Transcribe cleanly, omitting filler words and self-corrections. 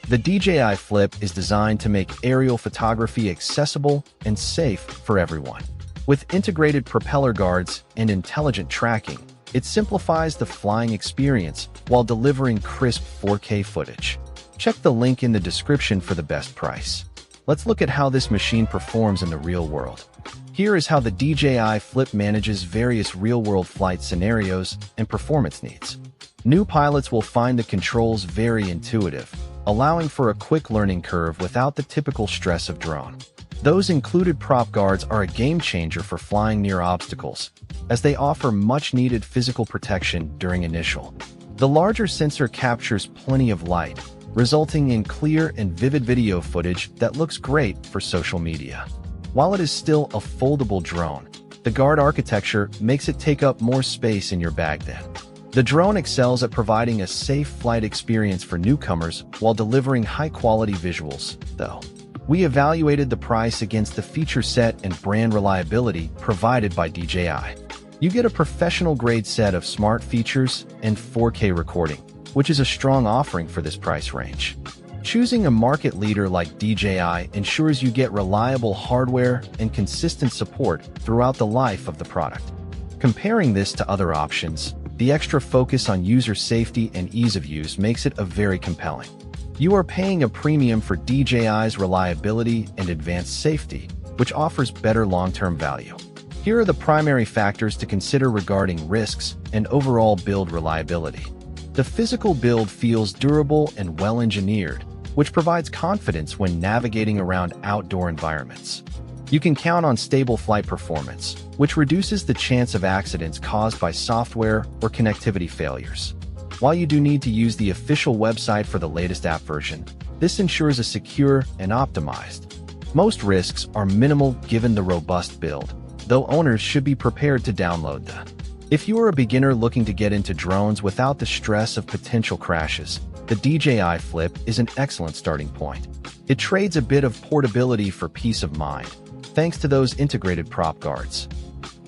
The DJI Flip is designed to make aerial photography accessible and safe for everyone. With integrated propeller guards and intelligent tracking, it simplifies the flying experience while delivering crisp 4K footage. Check the link in the description for the best price. Let's look at how this machine performs in the real world. Here is how the DJI Flip manages various real-world flight scenarios and performance needs. New pilots will find the controls very intuitive, allowing for a quick learning curve without the typical stress of drone. Those included prop guards are a game changer for flying near obstacles, as they offer much-needed physical protection during initial. The larger sensor captures plenty of light, resulting in clear and vivid video footage that looks great for social media. While it is still a foldable drone, the guard architecture makes it take up more space in your bag then. The drone excels at providing a safe flight experience for newcomers while delivering high-quality visuals, though. We evaluated the price against the feature set and brand reliability provided by DJI. You get a professional-grade set of smart features and 4K recording, which is a strong offering for this price range. Choosing a market leader like DJI ensures you get reliable hardware and consistent support throughout the life of the product. Comparing this to other options, the extra focus on user safety and ease of use makes it very compelling. You are paying a premium for DJI's reliability and advanced safety, which offers better long-term value. Here are the primary factors to consider regarding risks and overall build reliability. The physical build feels durable and well-engineered, which provides confidence when navigating around outdoor environments. You can count on stable flight performance, which reduces the chance of accidents caused by software or connectivity failures. While you do need to use the official website for the latest app version, this ensures a secure and optimized. Most risks are minimal given the robust build, though owners should be prepared to download them. If you are a beginner looking to get into drones without the stress of potential crashes, the DJI Flip is an excellent starting point. It trades a bit of portability for peace of mind, thanks to those integrated prop guards.